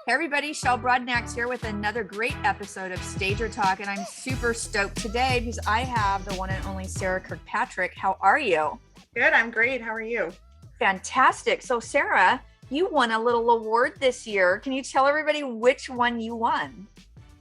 Hey everybody, Shell Brodnax here with another great episode of Stage or Talk, and I'm super stoked today because I have the one and only Sarah Kirkpatrick. How are you? Good, I'm great. How are you? Fantastic. So Sarah, you won a little award this year. Can you tell everybody which one you won?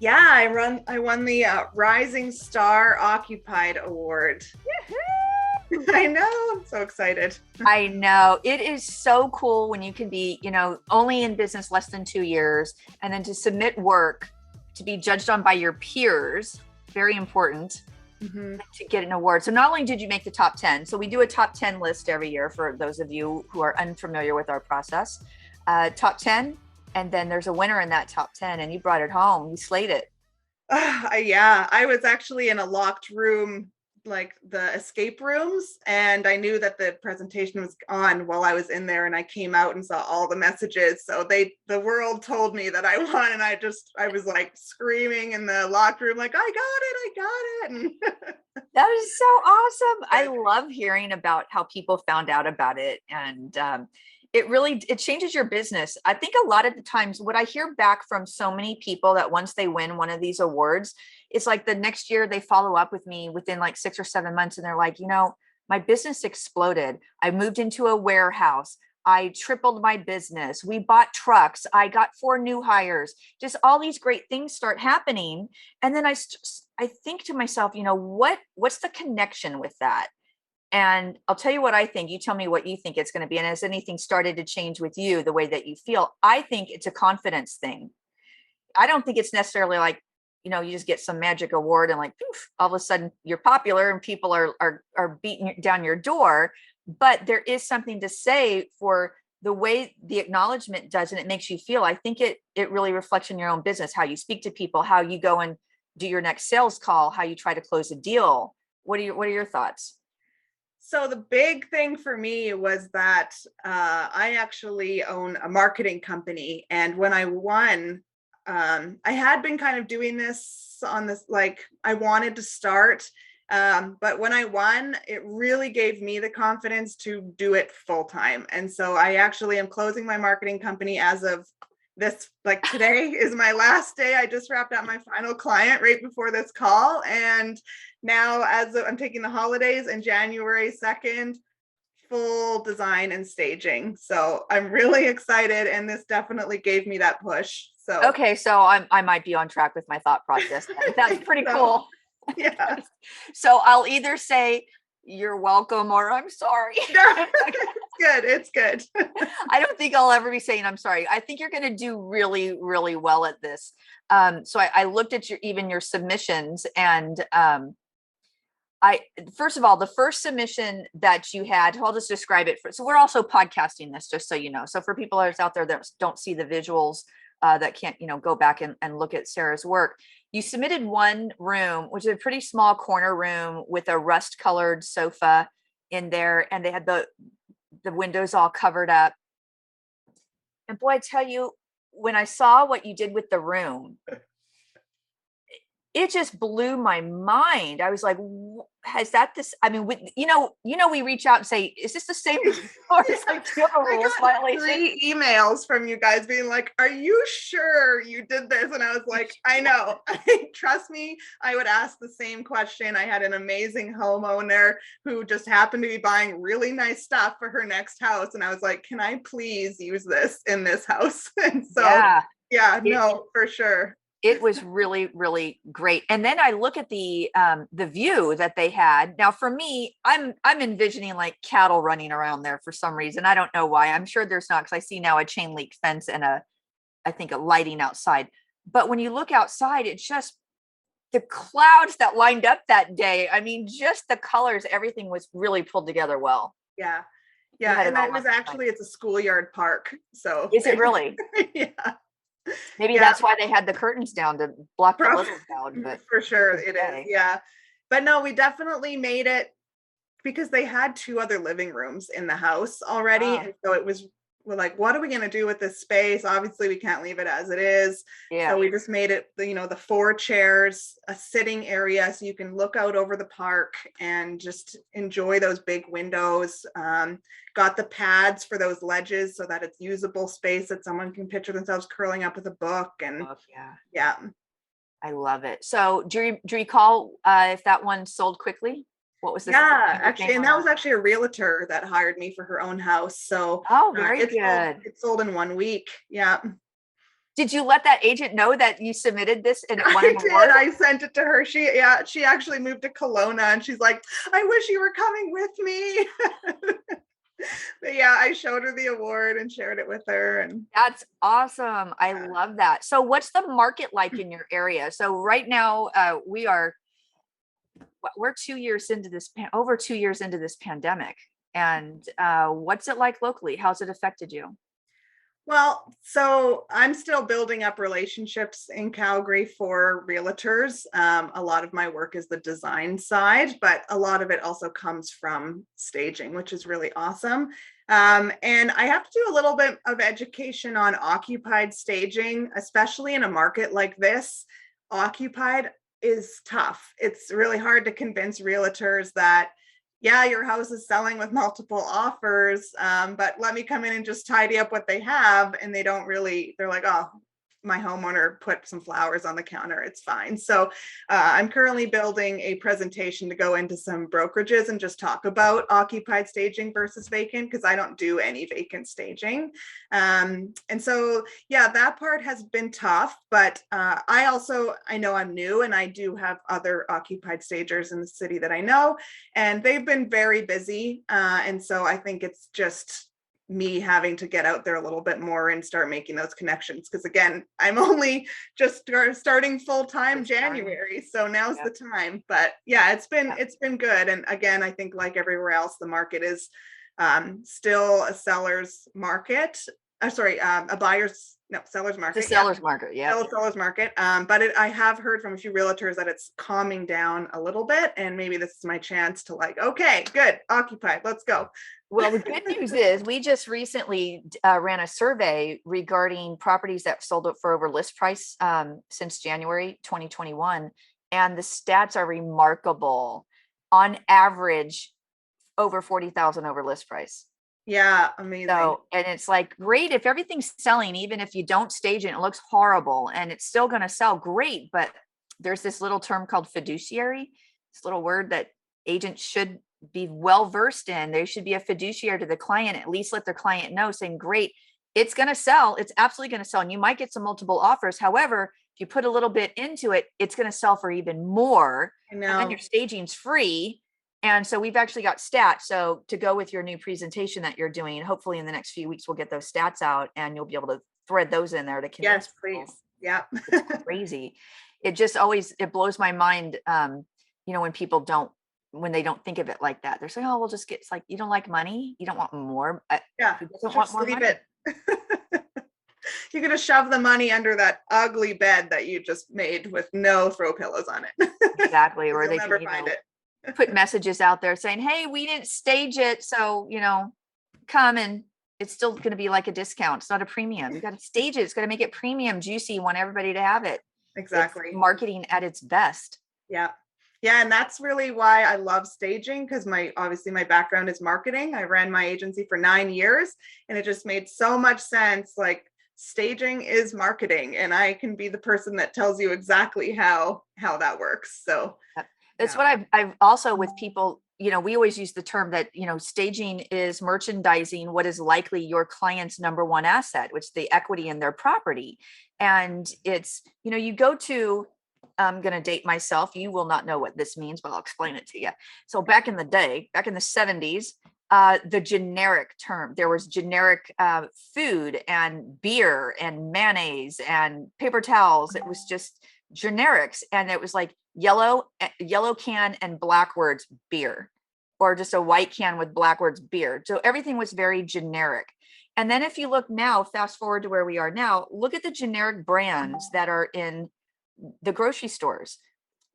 Yeah, I won the Rising Star Occupied Award. I know, I'm so excited. I know. It is so cool when you can be, only in business less than 2 years, and then to submit work to be judged on by your peers, very important, to get an award. So not only did you make the top 10, so we do a top 10 list every year for those of you who are unfamiliar with our process, top 10, and then there's a winner in that top 10, and you brought it home. You slayed it. Yeah, I was actually in a locked room, like the escape rooms, and I knew that the presentation was on while I was in there, and I came out and saw all the messages. So the world told me that I won, and I was like screaming in the locked room, like, I got it. And that is so awesome. I love hearing about how people found out about it, and it changes your business. I think a lot of the times what I hear back from so many people that once they win one of these awards, it's like the next year they follow up with me within like 6 or 7 months. And they're like, my business exploded. I moved into a warehouse. I tripled my business. We bought trucks. I got 4 new hires. Just all these great things start happening. And then I think to myself, what's the connection with that? And I'll tell you what I think. You tell me what you think it's going to be. And has anything started to change with you, the way that you feel? I think it's a confidence thing. I don't think it's necessarily like, you just get some magic award and like, poof, all of a sudden you're popular and people are beating down your door. But there is something to say for the way the acknowledgement does, and it makes you feel. I think it really reflects in your own business, how you speak to people, how you go and do your next sales call, how you try to close a deal. What are your thoughts? So the big thing for me was that I actually own a marketing company. And when I won, I had been kind of doing this like I wanted to start. But when I won, it really gave me the confidence to do it full time. And so I actually am closing my marketing company as of this, like today is my last day. I just wrapped out my final client right before this call. And now I'm taking the holidays, and January 2nd, full design and staging. So I'm really excited. And this definitely gave me that push. So okay, so I might be on track with my thought process. That's pretty cool. Yeah. So I'll either say you're welcome or I'm sorry. It's good. I don't think I'll ever be saying I'm sorry. I think you're going to do really, really well at this. So I looked at your submissions, and first of all, the first submission that you had, I'll just describe it. So we're also podcasting this, just so you know. So for people out there that don't see the visuals, that can't, go back and look at Sarah's work. You submitted one room, which is a pretty small corner room with a rust colored sofa in there. And they had the windows all covered up. And boy, I tell you, when I saw what you did with the room, it just blew my mind. I was like, has that this? I mean, we reach out and say, is this the same? Or it's like, do you have a rules violation? 3 emails from you guys being like, are you sure you did this? And I was like, I know. Trust me, I would ask the same question. I had an amazing homeowner who just happened to be buying really nice stuff for her next house. And I was like, can I please use this in this house? And so, no, for sure. It was really, really great. And then I look at the view that they had. Now, for me, I'm envisioning like cattle running around there for some reason. I don't know why. I'm sure there's not, because I see now a chain link fence and I think a lighting outside. But when you look outside, it's just the clouds that lined up that day. I mean, just the colors, everything was really pulled together well. Yeah. And it was actually, it's a schoolyard park. So is it really? Yeah. Maybe that's why they had the curtains down to block the littles out. But for sure it is. Yeah. But no, we definitely made it because they had 2 other living rooms in the house already. And so it was we're like, what are we going to do with this space? Obviously, we can't leave it as it is. Yeah. So we just made it, the 4 chairs, a sitting area so you can look out over the park and just enjoy those big windows. Got the pads for those ledges so that it's usable space that someone can picture themselves curling up with a book. And yeah. I love it. So do you recall if that one sold quickly? What was this? Yeah, actually, and that was actually a realtor that hired me for her own house. So very good. It sold in 1 week. Yeah. Did you let that agent know that you submitted this and it won I an did. award? I sent it to her. She actually moved to Kelowna and she's like, I wish you were coming with me. But yeah, I showed her the award and shared it with her. And that's awesome. I love that. So what's the market like in your area? So right now we're 2 years into this, over 2 years into this pandemic. And what's it like locally? How's it affected you? Well, so I'm still building up relationships in Calgary for realtors. A lot of my work is the design side, but a lot of it also comes from staging, which is really awesome. And I have to do a little bit of education on occupied staging, especially in a market like this. Occupied is tough. It's really hard to convince realtors that, yeah, your house is selling with multiple offers, but let me come in and just tidy up what they have. And they're like, oh, my homeowner put some flowers on the counter, it's fine. So I'm currently building a presentation to go into some brokerages and just talk about occupied staging versus vacant, because I don't do any vacant staging. And so, yeah, that part has been tough, but I know I'm new and I do have other occupied stagers in the city that I know, and they've been very busy. And so I think it's just me having to get out there a little bit more and start making those connections. Because again, I'm only just starting full-time January. So now's the time. But yeah, it's been good. And again, I think like everywhere else, the market is still a seller's market. Seller's market. The seller's market, yeah. Still a seller's market. But I have heard from a few realtors that it's calming down a little bit. And maybe this is my chance to like, okay, good, occupied, let's go. Well, the good news is we just recently ran a survey regarding properties that sold for over list price since January 2021. And the stats are remarkable. On average, over 40,000 over list price. Yeah, amazing. So, and it's like, great, if everything's selling, even if you don't stage it, it looks horrible and it's still going to sell, great. But there's this little term called fiduciary, this little word that agents should be well versed in. They should be a fiduciary to the client, at least let their client know, saying, great, it's going to sell. It's absolutely going to sell. And you might get some multiple offers. However, if you put a little bit into it, it's going to sell for even more. And then your staging's free. And so we've actually got stats. So to go with your new presentation that you're doing, and hopefully in the next few weeks, we'll get those stats out and you'll be able to thread those in there to convince people. Please. Yeah. It's crazy. It just it blows my mind. When they don't think of it like that, they're saying, oh, we'll just get, it's like, you don't like money. You don't want more. Yeah. You don't want more money. You're going to shove the money under that ugly bed that you just made with no throw pillows on it. Exactly. Or they never find it. Put messages out there saying, hey, we didn't stage it. So, come, and it's still going to be like a discount. It's not a premium. You got to stage it. It's going to make it premium, juicy. You want everybody to have it. Exactly. It's marketing at its best. Yeah. Yeah. And that's really why I love staging, because obviously my background is marketing. I ran my agency for 9 years and it just made so much sense. Like, staging is marketing and I can be the person that tells you exactly how that works. So that's what I've also with people, we always use the term that, staging is merchandising what is likely your client's number one asset, which is the equity in their property. And it's, you go to, I'm going to date myself. You will not know what this means, but I'll explain it to you. So back in the day, back in the 70s, the generic term, there was generic food and beer and mayonnaise and paper towels. It was just generics. And it was like yellow can and black words beer, or just a white can with black words beer. So everything was very generic. And then if you look now, fast forward to where we are now, look at the generic brands that are in the grocery stores.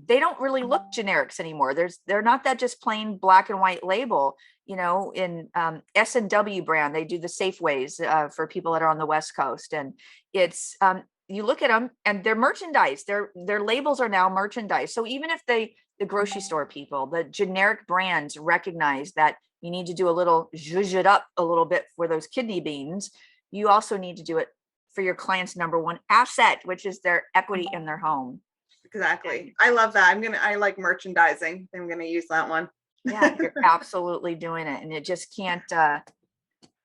they don't really look generics anymore. They're not that just plain black and white label. In S&W brand, they do the Safeways for people that are on the West Coast, and it's you look at them and they're merchandise. Their labels are now merchandise. So even if the grocery store people, the generic brands recognize that you need to do a little zhuzh it up a little bit for those kidney beans, you also need to do it for your client's number one asset, which is their equity in their home. Exactly. I love that. I like merchandising. I'm going to use that one. Yeah, you're absolutely doing it. And it just can't,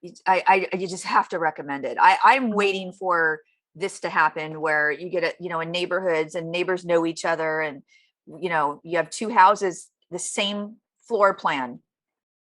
you just have to recommend it. I'm waiting for this to happen where you get it, in neighborhoods and neighbors know each other, and, you have two houses, the same floor plan,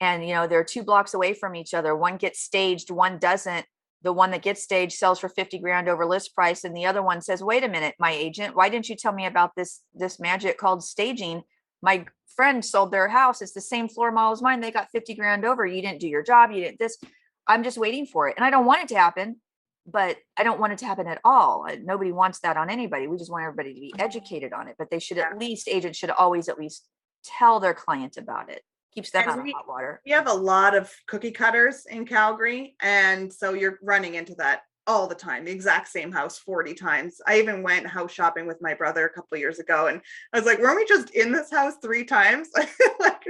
and, they're 2 blocks away from each other. One gets staged, one doesn't. The one that gets staged sells for 50 grand over list price. And the other one says, wait a minute, my agent, why didn't you tell me about this magic called staging? My friend sold their house. It's the same floor model as mine. They got 50 grand over. You didn't do your job. You didn't this. I'm just waiting for it. And I don't want it to happen, but I don't want it to happen at all. Nobody wants that on anybody. We just want everybody to be educated on it, but they should agents should always at least tell their client about it. Keeps them out of hot water. We have a lot of cookie cutters in Calgary. And so you're running into that all the time, the exact same house 40 times. I even went house shopping with my brother a couple of years ago, and I was like, weren't we just in this house 3 times like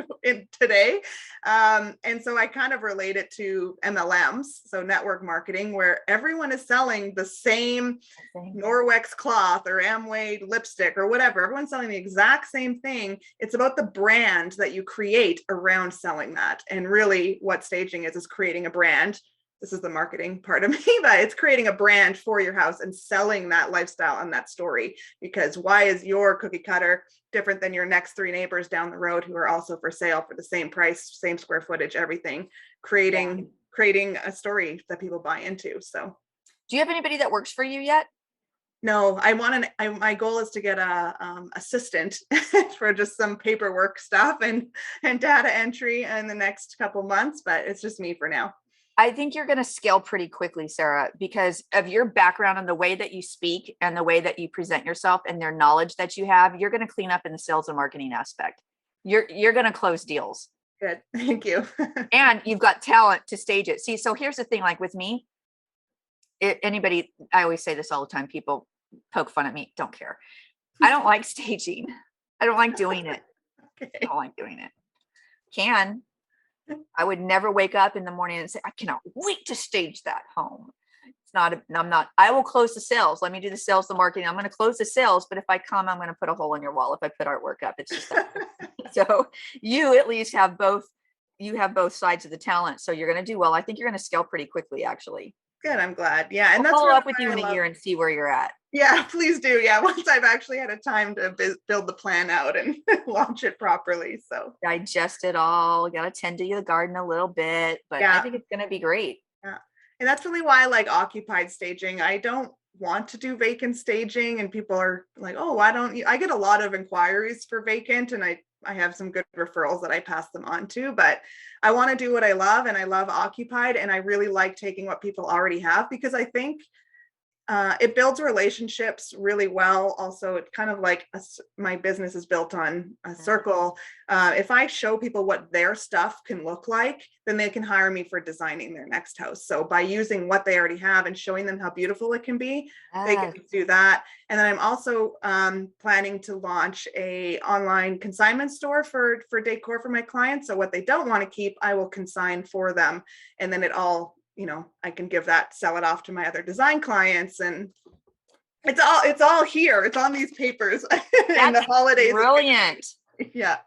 today? And so I kind of relate it to MLMs, so network marketing, where everyone is selling the same Norwex cloth or Amway lipstick or whatever. Everyone's selling the exact same thing. It's about the brand that you create around selling that. And really what staging is creating a brand. This is the marketing part of me, but it's creating a brand for your house and selling that lifestyle and that story. Because why is your cookie cutter different than your next 3 neighbors down the road who are also for sale for the same price, same square footage, everything, creating a story that people buy into. So do you have anybody that works for you yet? No, my goal is to get a assistant for just some paperwork stuff and data entry in the next couple months, but it's just me for now. I think you're going to scale pretty quickly, Sarah, because of your background and the way that you speak and the way that you present yourself and their knowledge that you have. You're going to clean up in the sales and marketing aspect. You're going to close deals. Good. Thank you. And you've got talent to stage it. See, so here's the thing, like with me, I always say this all the time, people poke fun at me, don't care. I don't like staging. I don't like doing it. Okay. I don't like doing it. I would never wake up in the morning and say, I cannot wait to stage that home. I will close the sales. Let me do the sales, the marketing. I'm going to close the sales. But if I come, I'm going to put a hole in your wall. If I put artwork up, it's just that. So you at least have both sides of the talent. So you're going to do well. I think you're going to scale pretty quickly, actually. Good. I'm glad. Yeah. And I'll follow up with you in a year and see where you're at. Yeah, please do. Yeah. Once I've actually had a time to build the plan out and launch it properly. So digest it all. Got to tend to the garden a little bit, but I think it's going to be great. Yeah. And that's really why I like occupied staging. I don't want to do vacant staging, and people are like, oh, why don't you? I get a lot of inquiries for vacant, and I have some good referrals that I pass them on to, but I want to do what I love, and I love occupied, and I really like taking what people already have, because I think it builds relationships really well. Also, it's kind of like my business is built on a circle. If I show people what their stuff can look like, then they can hire me for designing their next house. So by using what they already have and showing them how beautiful it can be, they can do that. And then I'm also planning to launch a online consignment store for decor for my clients. So what they don't want to keep, I will consign for them. And then it all, I can sell it off to my other design clients, and it's all here. It's on these papers. And the holidays. Brilliant. Yeah.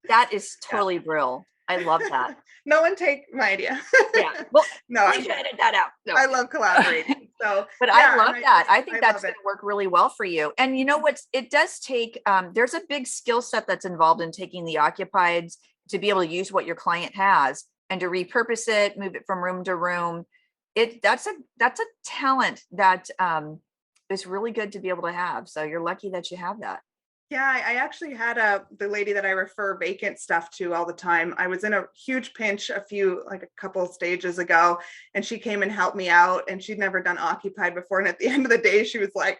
That is totally brilliant. I love that. No one take my idea. Yeah. Well, no, I should edit that out. No. I love collaborating. So, but I love that. I think that's going to work really well for you. And it does take, there's a big skill set that's involved in taking the occupieds to be able to use what your client has and to repurpose it, move it from room to room. That's a talent that is really good to be able to have. So you're lucky that you have that. Yeah, I actually had the lady that I refer vacant stuff to all the time. I was in a huge pinch a couple of stages ago, and she came and helped me out, and she'd never done occupied before. And at the end of the day, she was like,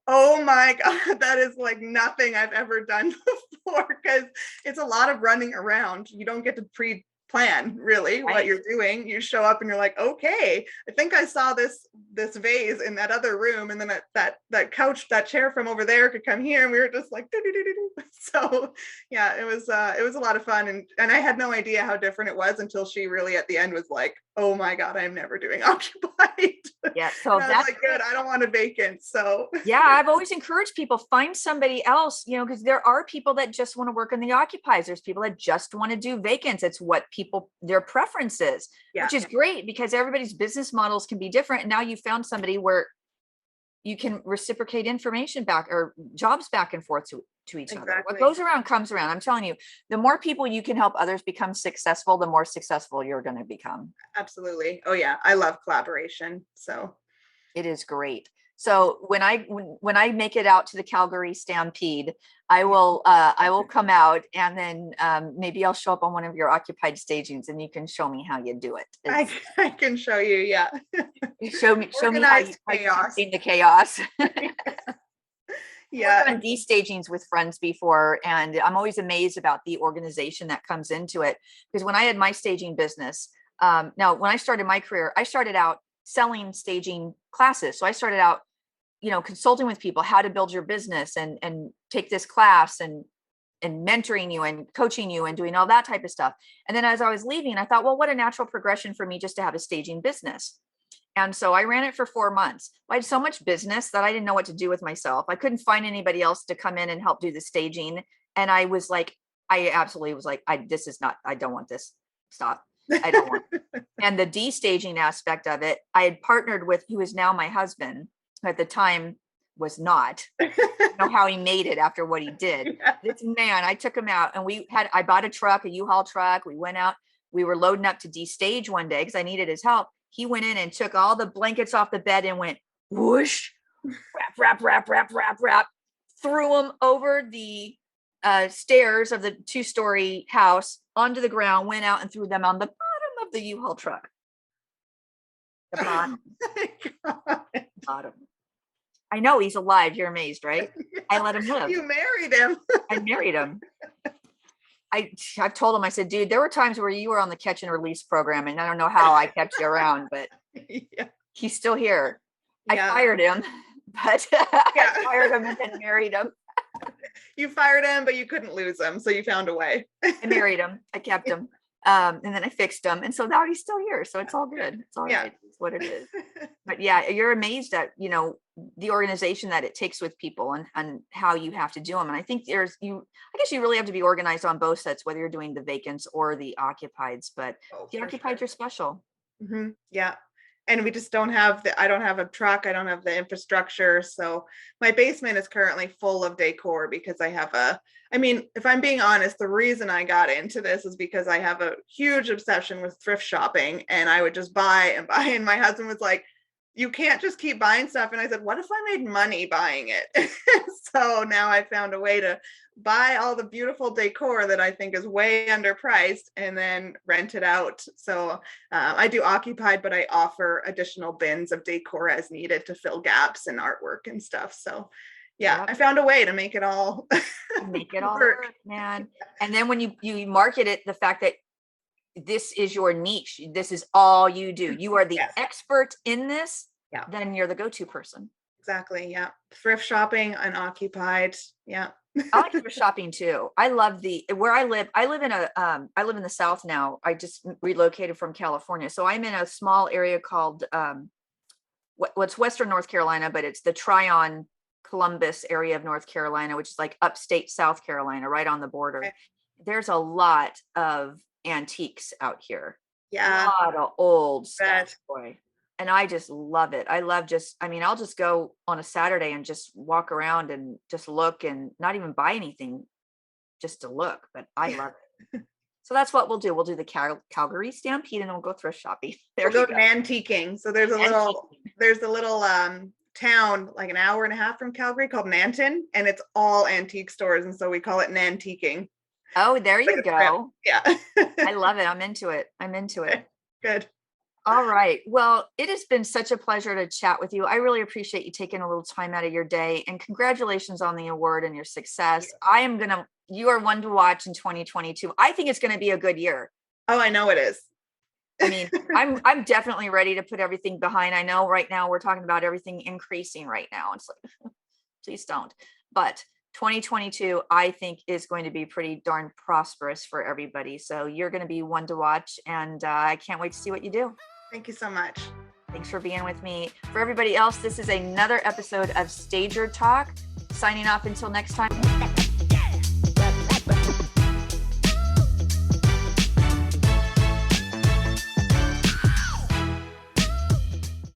Oh my God, that is like nothing I've ever done before, because it's a lot of running around. You don't get to pre-plan really what you're doing. You show up and you're like, okay, I think I saw this vase in that other room, and then that couch, that chair from over there could come here, and we were just like, doo-doo-doo-doo-doo. So yeah, it was a lot of fun, and I had no idea how different it was until she really at the end was like, oh my God, I'm never doing occupied. Yeah, so and I was like, good, I don't want a vacant. So yeah, I've always encouraged people, find somebody else, you know, because there are people that just want to work in the occupies. There's people that just want to do vacants. It's what people, their preference is, which is great because everybody's business models can be different. And now you found somebody where you can reciprocate information back or jobs back and forth to each other. What goes around comes around. I'm telling you, the more people you can help others become successful, the more successful you're going to become. Absolutely. Oh yeah, I love collaboration. So it is great. So when I make it out to the Calgary Stampede, I will come out, and then maybe I'll show up on one of your occupied stagings, and you can show me how you do it. I can show you. Yeah. show me how you contain the chaos. Yeah. I've done de-stagings with friends before, and I'm always amazed about the organization that comes into it. Because when I had my staging business, now when I started my career, I started out selling staging classes. So I started out, you know, consulting with people how to build your business and take this class and mentoring you and coaching you and doing all that type of stuff. And then as I was leaving, I thought, well, what a natural progression for me just to have a staging business. And so I ran it for 4 months. I had so much business that I didn't know what to do with myself. I couldn't find anybody else to come in and help do the staging. And I was like, I absolutely was like, I don't want this. Stop. I don't want it. And the de-staging aspect of it, I had partnered with, who is now my husband, who at the time was not. I don't know how he made it after what he did. Yeah. This man, I took him out, and I bought a truck, a U-Haul truck. We went out, we were loading up to de-stage one day because I needed his help. He went in and took all the blankets off the bed and went whoosh, wrap, threw them over the stairs of the 2-story house onto the ground, went out and threw them on the bottom of the U-Haul truck. The bottom. Bottom. I know he's alive. You're amazed, right? Yeah. I let him live. You married him. I married him. I've told him, I said, dude, there were times where you were on the catch and release program, and I don't know how I kept you around, but yeah. He's still here. Yeah. I fired him, but I fired him and then married him. You fired him, but you couldn't lose him, so you found a way. I married him. I kept him. And then I fixed him. And so now he's still here. So it's all good. It's all right. It's what it is. But yeah, you're amazed at, you know, the organization that it takes with people and how you have to do them. And I think I guess you really have to be organized on both sets, whether you're doing the vacants or the occupieds, but the occupieds are special. Mm-hmm. Yeah. And we just don't have I don't have a truck. I don't have the infrastructure. So my basement is currently full of decor because if I'm being honest, the reason I got into this is because I have a huge obsession with thrift shopping, and I would just buy and buy. And my husband was like, you can't just keep buying stuff. And I said, what if I made money buying it? So now I found a way to buy all the beautiful decor that I think is way underpriced and then rent it out. So I do occupied, but I offer additional bins of decor as needed to fill gaps in artwork and stuff. So yeah, I found a way to make it all work, man. And then when you market it, the fact that this is your niche, this is all you do, you are the expert in this, then you're the go-to person. Exactly. Yeah. Thrift shopping and occupied. Yeah. I like thrift shopping too. I love where I live. I live in the South now. I just relocated from California. So I'm in a small area called, what's Western North Carolina, but it's the Tryon Columbus area of North Carolina, which is like upstate South Carolina, right on the border. Okay. There's a lot of antiques out here. Yeah. A lot of old stuff, boy. And I just love it. I'll just go on a Saturday and just walk around and just look and not even buy anything just to look, but I love it. So that's what we'll do. We'll do the Calgary Stampede and then we'll go thrift shopping. We'll go antiquing. So there's a little town like an hour and a half from Calgary called Nanton, and it's all antique stores. And so we call it Nantiquing. Oh, there you go. Yeah. I love it. I'm into it. Good. All right. Well, it has been such a pleasure to chat with you. I really appreciate you taking a little time out of your day, and congratulations on the award and your success. You are one to watch in 2022. I think it's going to be a good year. Oh, I know it is. I mean, I'm definitely ready to put everything behind. I know right now we're talking about everything increasing right now. It's like, please don't. But 2022, I think, is going to be pretty darn prosperous for everybody. So you're going to be one to watch, and I can't wait to see what you do. Thank you so much. Thanks for being with me. For everybody else, this is another episode of Stager Talk. Signing off until next time.